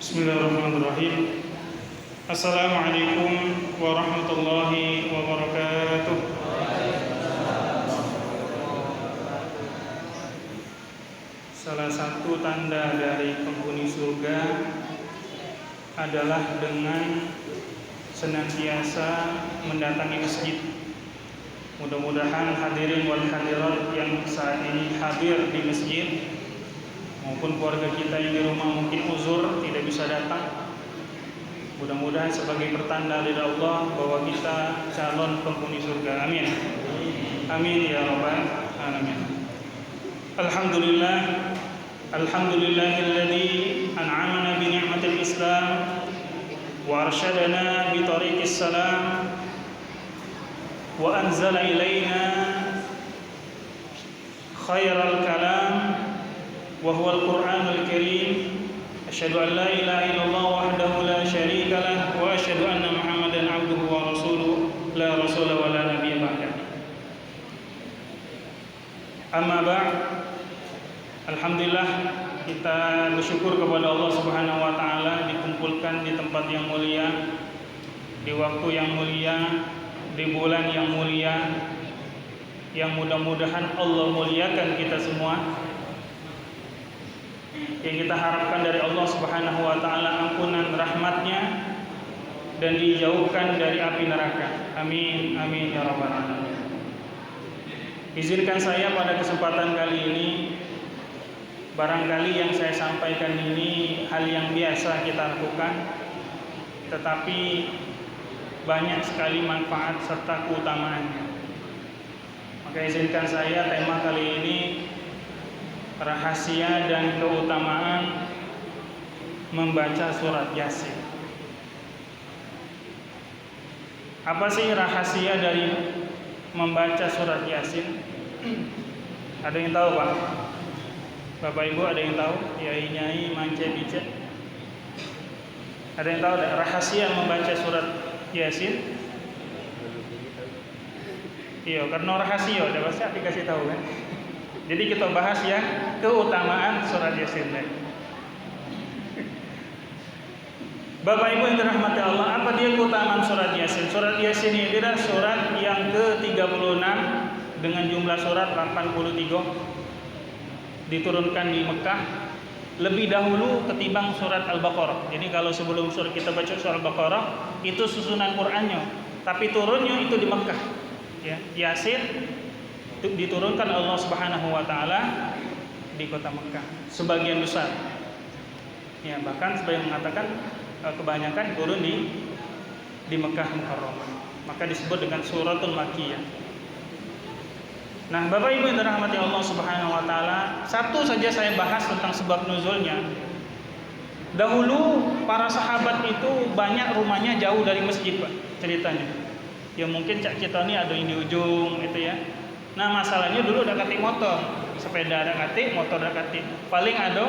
Bismillahirrahmanirrahim. Assalamualaikum warahmatullahi wabarakatuh. Salah satu tanda dari penghuni surga adalah dengan senantiasa mendatangi masjid. Mudah-mudahan hadirin wal hadirat yang saat ini hadir di masjid maupun keluarga kita yang di rumah mungkin uzur tidak bisa datang, mudah-mudahan sebagai pertanda dari Allah bahwa kita calon penghuni surga. Amin. Amin ya rabbal alamin. Alhamdulillah, alhamdulillahilladzi an'amana bi ni'matil Islam wa arsyadana bi tariqis salam wa anzala ilaina khairal kalam wa huwa al-Qur'anul Karim. Asyhadu an la ilaha illallah wahdahu la syarika lah wa asyhadu anna Muhammadan abduhu wa rasuluhu la rasula wa la nabiyya ba'dahu. Amma ba'd. Alhamdulillah, kita bersyukur kepada Allah Subhanahu wa taala dikumpulkan di tempat yang mulia, di waktu yang mulia, di bulan yang mulia, yang mudah-mudahan Allah muliakan kita semua. Yang kita harapkan dari Allah Subhanahu wa taala ampunan rahmatnya dan dijauhkan dari api neraka. Amin amin ya rabbal alamin. Izinkan saya pada kesempatan kali ini, barangkali yang saya sampaikan ini hal yang biasa kita lakukan, tetapi banyak sekali manfaat serta keutamaannya. Maka izinkan saya tema kali ini rahasia dan keutamaan membaca surat Yasin. Apa sih rahasia dari membaca surat Yasin? Ada yang tahu, Pak? Bapak Ibu ada yang tahu? Yai-nyai, mance-bice? Ada yang tahu rahasia membaca surat Yasin? Iya, karena rahasia udah pasti dikasih tahu kan. Jadi kita bahas yang keutamaan surat Yasin. Bapak Ibu yang dirahmati Allah, apa dia keutamaan surat Yasin? Surat Yasin ini adalah surat yang ke-36 dengan jumlah surat 83, diturunkan di Mekah lebih dahulu ketimbang surat Al-Baqarah. Jadi kalau sebelum surat kita baca surat Al-Baqarah itu susunan Qur'annya, tapi turunnya itu di Mekah. Ya, Yasin diturunkan Allah Subhanahu wa taala di kota Mekah sebagian besar. Ya, bahkan sebagian mengatakan kebanyakan turun di Mekah Mukarramah. Maka disebut dengan suratul Makkiyah. Nah, Bapak Ibu yang dirahmati Allah Subhanahu wa taala, satu saja saya bahas tentang sebab nuzulnya. Dahulu para sahabat itu banyak rumahnya jauh dari masjid, Pak, ceritanya. Ya mungkin cak kita ini ada yang di ujung itu ya. Nah, masalahnya dulu ada katik motor, sepeda ada katik, motor ada katik. Paling ada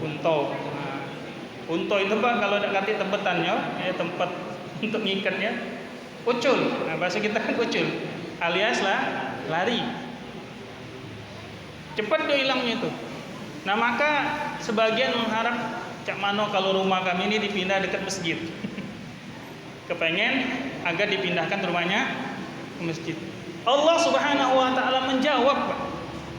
unto. Nah, unto itu Pak kalau ada katik tempetannya, ya tempat untuk ngikatnya, ucul. Nah, bahasa kita kan ucul, alias lari. Cepat dia hilangnya itu. Nah, maka sebagian mengharap cak mano kalau rumah kami ini dipindah dekat masjid. Kepengen agar dipindahkan rumahnya ke masjid. Allah Subhanahu wa taala menjawab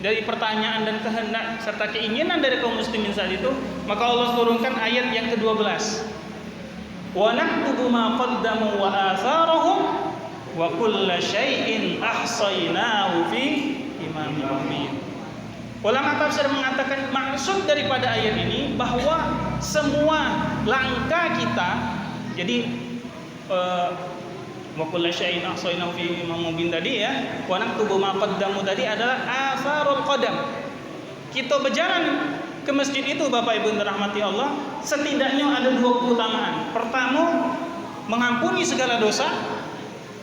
dari pertanyaan dan kehendak serta keinginan dari kaum muslimin saat itu, maka Allah turunkan ayat yang ke-12. Wa naktubu ma qaddamu wa atharahum wa kullu syai'in ahsaynahu fi imamin mubin. Ulama tafsir mengatakan maksud daripada ayat ini bahwa semua langkah kita, jadi wa kullu syai'in ahsaynahu fi imamin mubin tadi ya, wa naktubu ma qaddamu tadi adalah atharul qadam. Kita berjalan ke masjid itu Bapak Ibu yang dirahmati Allah, setidaknya ada dua keutamaan. Pertama, mengampuni segala dosa.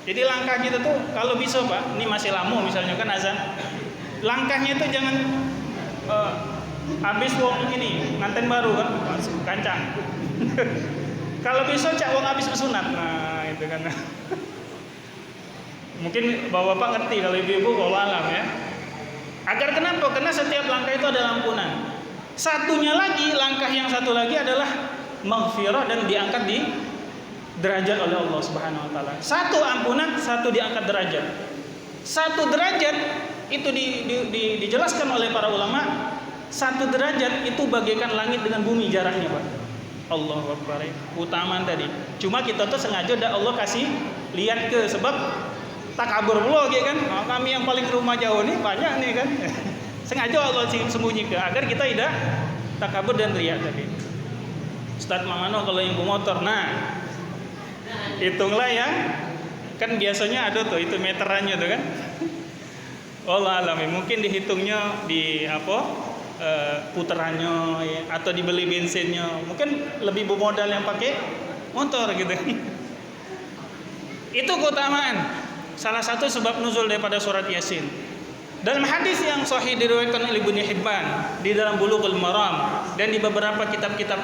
Jadi langkah kita tuh kalau bisa Pak, ini masih lama misalnya kan azan. Langkahnya itu jangan habis wong ini nganten baru kan kancang. Kalau bisa cak wong habis bersunat. Nah, itu kan. Mungkin bapak-bapak ngerti, kalau ibu-ibu wallahu alam ya. Agar kenapa? Karena setiap langkah itu ada ampunan. Satunya lagi, langkah yang satu lagi adalah maghfirah dan diangkat di derajat oleh Allah Subhanahu wa taala. Satu ampunan, satu diangkat derajat. Satu derajat itu dijelaskan oleh para ulama, satu derajat itu bagaikan langit dengan bumi jaraknya, Pak. Allahu Akbar. Utamaan tadi. Cuma kita tuh sengaja Allah kasih lihat ke sebab takabur pula gitu kan. Nah, kami yang paling rumah jauh nih banyak nih kan. Sengaja Allah sembunyikan agar kita tidak takabur dan riya tadi. Ustaz Mamano kalau yang motor, nah hitunglah ya. Kan biasanya ada tuh itu meterannya tuh kan. Allah alami mungkin dihitungnya di puterannya ya, atau dibeli bensinnya, mungkin lebih bermodal yang pakai motor gitu. Itu keutamaan salah satu sebab nuzul daripada surat Yasin. Dalam hadis yang sahih diriwayatkan oleh Ibnu Hibban di dalam Bulughul Maram dan di beberapa kitab-kitab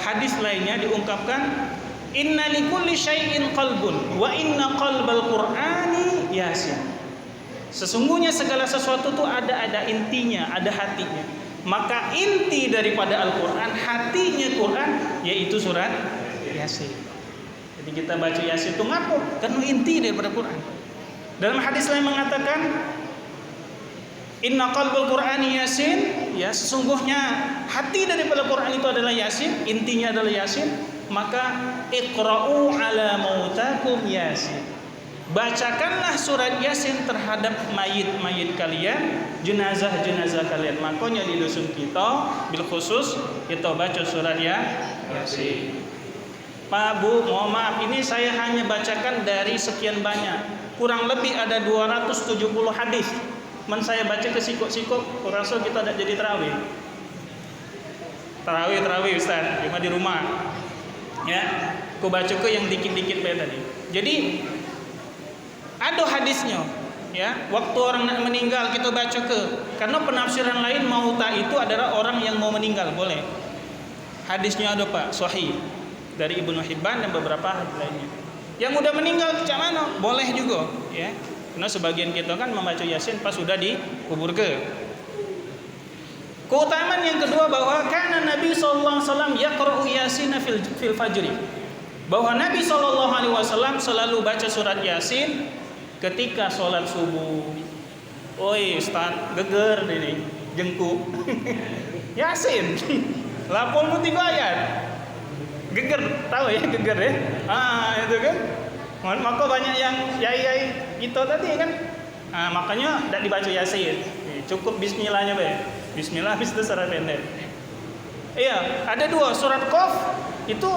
hadis lainnya diungkapkan, inna likulli syai'in qalbun wa inna qalbal qur'ani Yasin. Sesungguhnya segala sesuatu itu ada intinya, ada hatinya. Maka inti daripada Al-Quran, hatinya Quran, yaitu surat Yasin. Jadi kita baca Yasin itu ngapa? Karena inti daripada Quran. Dalam hadis lain mengatakan, inna qalbal Qur'ani Yasin, ya sesungguhnya hati daripada Quran itu adalah Yasin, intinya adalah Yasin. Maka iqra'u ala mautakum Yasin. Bacakanlah surat Yasin terhadap mayit-mayit kalian, jenazah-jenazah kalian. Makanya di dusun kita bil khusus kita baca surat Yasin. Pak Bu, mohon maaf ini saya hanya bacakan dari sekian banyak. Kurang lebih ada 270 hadis. Men saya baca ke sikok-sikok, kurasa kita tidak jadi tarawih. Tarawih Ustaz, cuma di rumah. Ya, aku baca ke yang dikit-dikit kayak tadi. Jadi ada hadisnya, ya. Waktu orang nak meninggal kita baca ke. Karena penafsiran lain mauta itu adalah orang yang mau meninggal, boleh. Hadisnya ada Pak, sahih dari Ibnu Hibban dan beberapa hadis lainnya. Yang udah meninggal macam mana? Boleh juga, ya. Karena sebagian kita kan membaca Yasin pas sudah dikubur ke. Keutamaan yang kedua bahwa karena Nabi sallallahu alaihi wasallam yaqra'u Yasin fil fajri. Bahwa Nabi sallallahu alaihi wasallam selalu baca surat Yasin ketika sholat subuh. Oi Ustaz, geger ini jengkuk. Yasin 83 ayat. Geger, tahu ya geger ya? Itu kan. Maka banyak yang yai itu tadi kan. Makanya tidak dibaca Yasin. Cukup bismillahnya be. Bismillah habis itu surat pendek. Iya, ada dua surat Qaf itu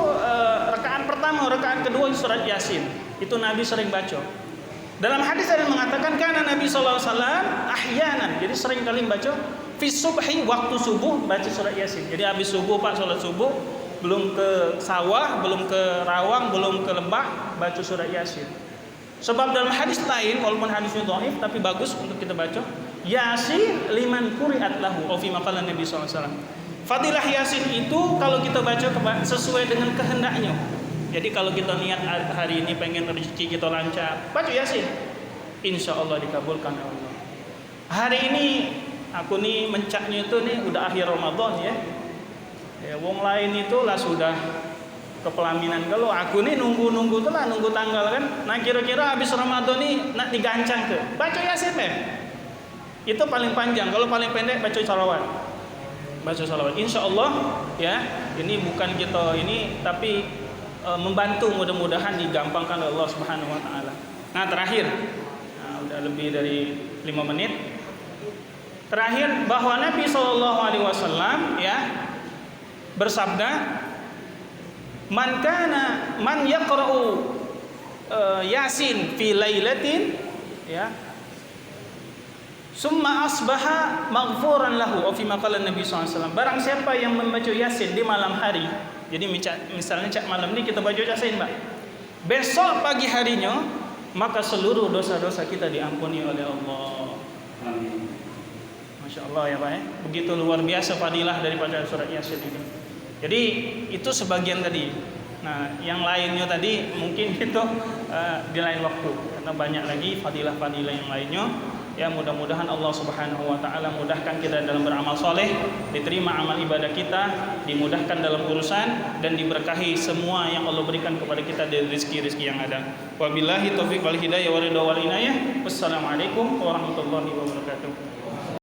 rakaat pertama, rakaat kedua surat Yasin. Itu Nabi sering baca. Dalam hadis ada yang mengatakan karena Nabi sallallahu alaihi wasallam ahyanan, jadi sering kali baca fi subhi, waktu subuh baca surat Yasin. Jadi habis subuh Pak salat subuh, belum ke sawah, belum ke rawang, belum ke lembah, baca surat Yasin. Sebab dalam hadis lain walaupun hadisnya dhaif tapi bagus untuk kita baca, Yasin liman quri'at lahu au fi maqalan Nabi sallallahu alaihi wasallam. Fadilah Yasin itu kalau kita baca sesuai dengan kehendaknya. Jadi kalau kita niat hari ini pengen rezeki kita lancar, baca Yasin, insya Allah dikabulkan oleh Allah. Hari ini aku nih mencaknya itu nih udah akhir Ramadan ya. Wong lain itu lah sudah ke pelaminan. Kalau aku nih nunggu tuh lah, nunggu tanggal kan. Nah kira-kira habis Ramadan nih nak digancang ke, baca Yasin deh. Itu paling panjang. Kalau paling pendek baca salawat. Baca salawat. Insya Allah ya. Ini bukan kita ini tapi membantu, mudah-mudahan digampangkan oleh Allah Subhanahu wa taala. Nah, terakhir. Udah lebih dari 5 menit. Terakhir bahwa Nabi sallallahu alaihi wasallam ya bersabda, man yaqra'u Yasin fi lailatin ya summa asbaha maghfuran lahu fi maqalan Nabi sallallahu alaihi wasallam. Barang siapa yang membaca Yasin di malam hari. Jadi misalnya malam ini kita baca Yasin, Pak. Besok pagi harinya maka seluruh dosa-dosa kita diampuni oleh Allah. Amin. Masya Allah ya Pak ya. Begitu luar biasa fadilah daripada surat Yasin ini. Jadi itu sebagian tadi. Nah, yang lainnya tadi mungkin itu di lain waktu karena banyak lagi fadilah-fadilah yang lainnya. Ya, mudah-mudahan Allah Subhanahu wa taala mudahkan kita dalam beramal soleh, diterima amal ibadah kita, dimudahkan dalam urusan, dan diberkahi semua yang Allah berikan kepada kita dari rezeki-rezeki yang ada. Wabillahi taufiq wal hidayah wa ridha wal inayah. Wassalamualaikum warahmatullahi wabarakatuh.